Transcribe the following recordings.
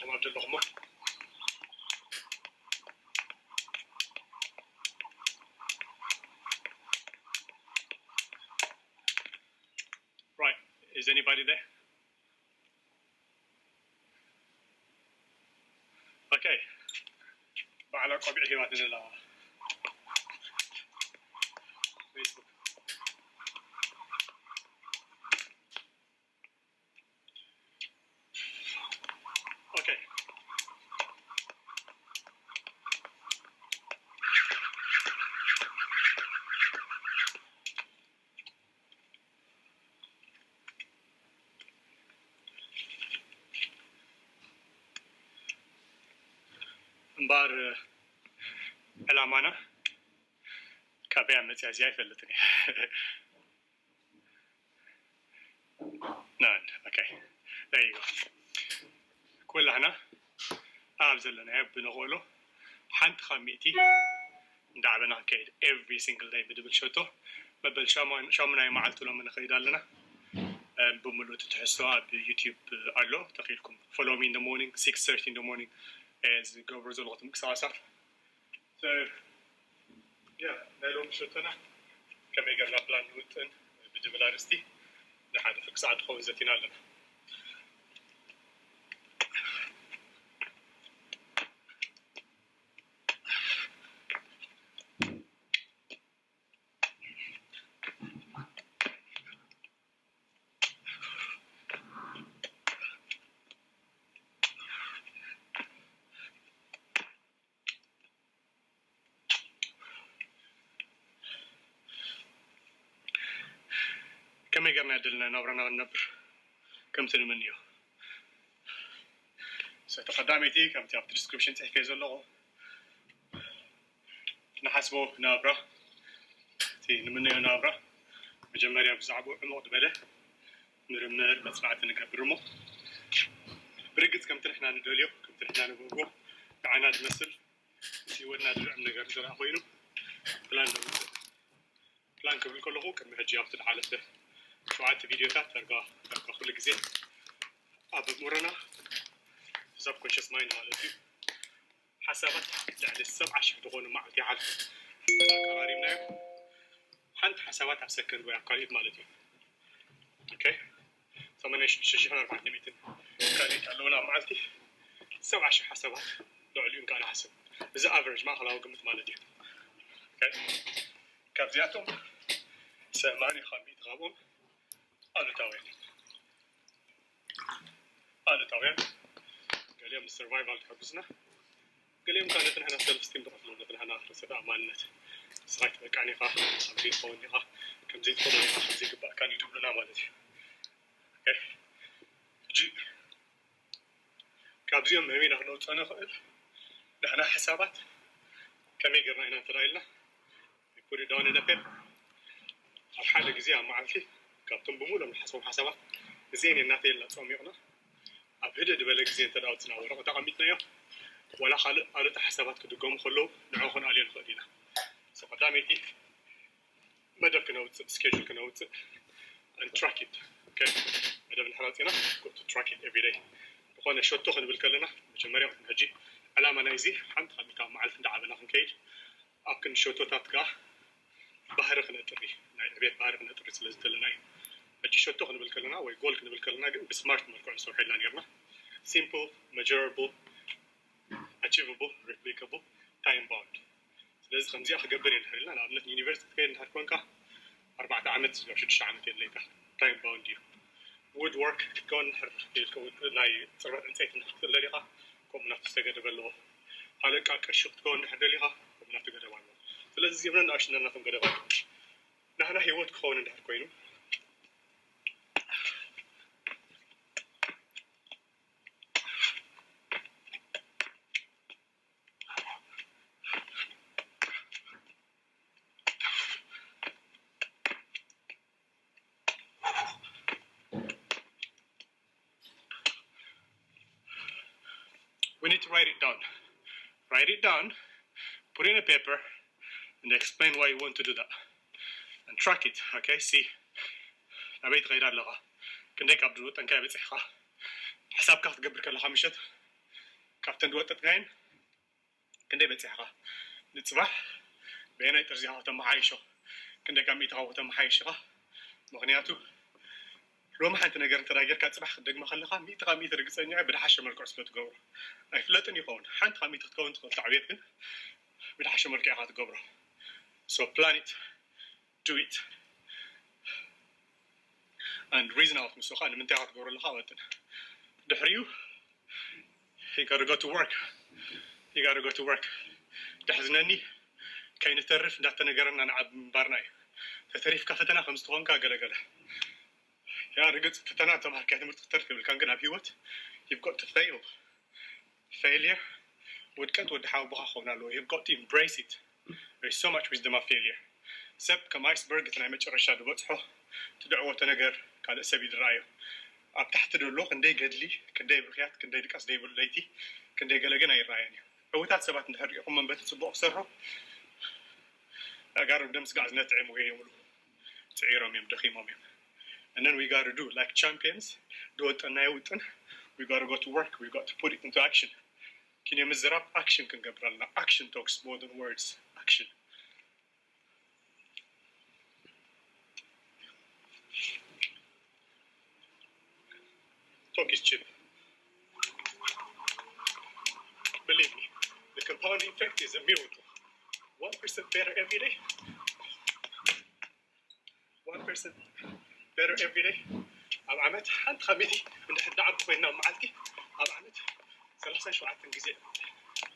نخم عبد الله Right, is anybody there? Okay. على قبع هواتنا لا فيسبوك. Okay. مبار الأمانة كابي عم تساعي فلتني. نعم. Okay. There you go. كل هنا أبزل لنا بنقوله حنت خميتي دعبنا كيد every single day بدبل شوتو ببل شامنا معلتو لما نخيد لنا بملو تتحسوا بيوتيوب ألو تخيلكم follow me in the morning 6:30 in the morning as جبرز الوقت مكساسة so yeah نلوم شوتنا كم يقرنا بلان نوتن بدبل أرستي لحد فك ساعة خوزتنا لنا كم يقرنا دلنا نبرنا النبر كم تنمنيو ستقدمتي كم تعرف description تحكي زلوا نحسبه نابرة تي نمنيو نابرة مجمريا بزعبو عمود بله نرمر مسمعت نكبرمو برقت كم ترحنا ندوليو كم ترحنا نبوغو عنا نمثل سيودنا درع من نقر زرع خوينو بلان قبل كله كم يهجي ياخذ الحالة شوعات فيديوهات ترقى كل جزء أبغى مرنا subconscious mind مالتي حسابات يعني السبعة شفتون معتي على قرارينا حنت حسابات على سكن ويا قريب مالتي أوكي ثمانية شجعنا 400 كان يتعلمنا معتي 7 حسابات لو اليوم كان حسب إذا average ما خلاص قمت مالتي أوكي كابزياتهم 8 خميت غابهم قالوا تاوين قال يوم السرفايفل تحبسنا قال يوم كانت نحن سيلف ستيم ضغطنا نحن رسبة أمانة سرعت مكاني خا أبدي فوني خا كم زيد فوني خا زيد بقى كان يدوب لنا مالتي أوكي جي كابزيوم مهمين نحن نوتنا خائل نحن حسابات كم يقرنا هنا ترايلنا يكون دون نبيل الحالة جزيها معلتي كابتن بمولا من حسابات زين الناتي اللي تصوميقنا أبهدد بلك زين تداوتنا ورقة تقميتنا يا ولا خالق قالت حسابات كدقوم خلو نعوخن علينا خدينا سقداميتي مدى كنوت سكيجول كنوت and track it okay مدى بنحراتنا go to track it every day بخوانا شو تأخذ بالكلنا مجمريا نهجي علامة نايزي حمد خميتها معلت دعبنا خنكيج أكن شو تاتكا بحر خناتري ناي بيت بحر خناتري سلزتلنا أجي شو تأخذ بالكلنا ويقول كنا بالكلنا جن بسمارت مركون صور حيلان يرنا simple measurable achievable replicable time bound لازم خمسة أخ قبلين حيلنا أنا أبنت university كين هركون كا 4 عامات لو 6 عامات ليكا time bound يو woodwork كون هر يلكو ناي صرت إنسان نحط الليقة كم نفس تجد بالله هذا كشخص كون حد الليقة كم نفس تجد بالله لازم يبرنا عشان نفهم تجد بالله نحن هيوت كون ده كوينو We need to write it down. Write it down, put it in a paper, and explain why you want to do that. And track it, okay? See. أبيت غير اللغة. كنديك عبدالوت أنك أبيت صحة. حساب كاخد قبل كلا خمسة. كابتن دوت تغين كندي بتصحى نصبح بينا ترزيها تم عايشه كندي كم يتغاو تم عايشه مغنياتو لو ما حنت نجار تراجر كتصبح خدق ما خلقها 100 قامي ترقصني بدحش ملكو سبت قبره اي فلتني يكون حنت قامي تكون تعبير بدحش ملكي عاد قبره so plan it do it and reason out مسوخان من تعرف قبره لخاوتن دحريو he gotta go to work you gotta go to work تحزنني كاين ترف ندات نجرنا نعب مبارناي تتريف كفتنا خمس تكون كاغلغله يا رجل فتنا تمام كانت مرتكتر قبل كان قنا بيوت you've got to fail failure ودكت ودحاو بخا خونا له you've got to embrace it there's so much wisdom of failure سب كم ايسبرغ تنا مچرشا دبصحو تدعو تنجر قال سبي درايو اب تحت دلو كندي قدلي كندي بخيات كندي دقاس دي بليتي كندي قلقنا يرايني عوتات سبات نهريهم من بتصبو سرو اقارب دمس قاعد نتعم وهي يملو تعيرهم يم دخيمهم يم and then we got to do like champions do it and we got to go to work we got to put it into action can you measure up action can gabralna action talks more than words action talk is cheap believe me the compound effect is a miracle 1% better every day 1% better every day اب عمت حد خميتي من حد عبد بيننا معلتي اب عمت 30 شوعه غزي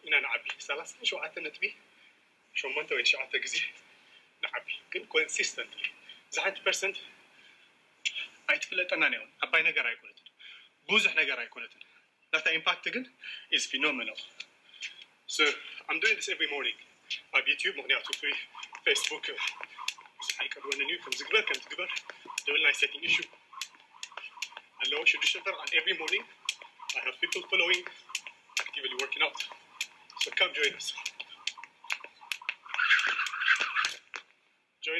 انا نعبي 30 شوعه نتبي شو ما انت وين شوعه غزي نعبي كن consistently زحت percent አይትፍለጠና ነው አባይ ነገር አይቆለትን ብዙህ ነገር አይቆለትን that impact ግን is phenomenal so I'm doing this every morning on YouTube مغنيات في Facebook حيقدر ونني كم زغبر كم تغبر دبل نايس setting issue allow should do something and every morning I have people following actively working out so come join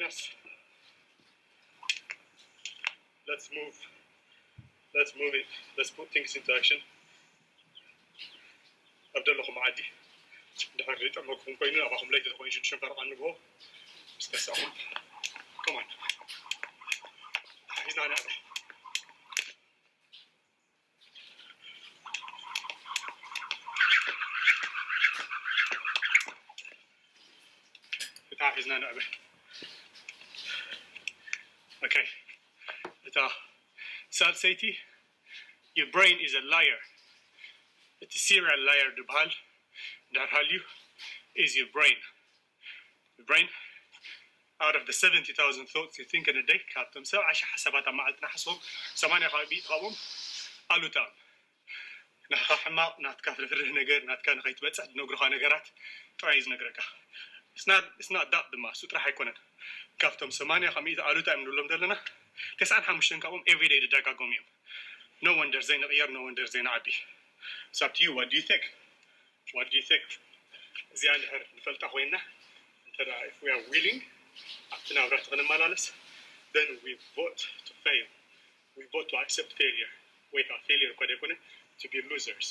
us let's move it let's put things into action أبدلكم عادي ده هنريد أمركم كوينين أباهم ليت تكون يجون شنفر عنه استساهم come on he's not out he's not out okay Salsati your brain is a liar it's a serial liar دبال Darhalu is your brain. The brain, out of the 70,000 thoughts you think in a day, كابتم سو عشان حسابات معلتنا حسهم 8 خابيت خابهم قالوا تام. نحن حما ناتكافل في النجار ناتكان خيط بتسع نجرها نجارات ترايز نجركا. It's not that the mass راح يكون كابتم 8 خميس قالوا تام نقولهم دلنا 9 حمشين كابهم every day دجاجة قوميهم. No wonder زين غير no wonder زين عبي. It's up to you. What do you think? What do you think? زيادة نفلت أخوينا. If we are willing, after now we're going to malalas, then we vote to fail. We vote to accept failure. Wait, our failure to be losers.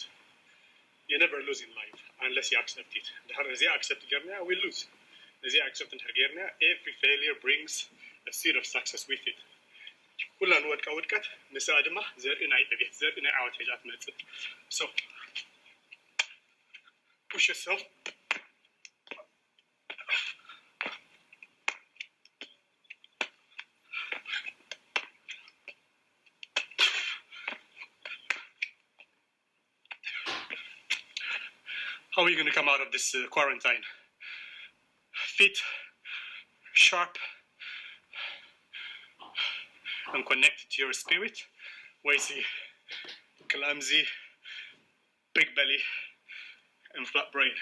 You never lose in life unless you accept it. The harder they accept it, we lose. They accept it, every failure brings a seed of success with it. كلنا نودك مساعدة زرقنا يبي زرقنا عود حاجات نتصل. So push yourself. How are you going to come out of this quarantine? Fit, sharp, and connected to your spirit? Wazy, clumsy, big belly, and flat brain.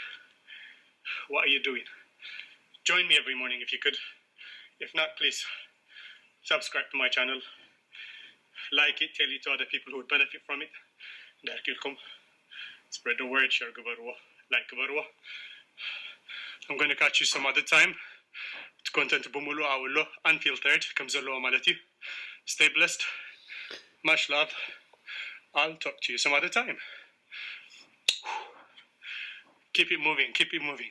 What are you doing? Join me every morning if you could. If not, please subscribe to my channel. Like it, tell it to other people who would benefit from it. Spread the word, share ግበርዎ, like ግበርዎ. I'm going to catch you some other time. Content بملو أولو unfiltered كم زلوا مالتي. Stay blessed. Much love. I'll talk to you some other time. keep it moving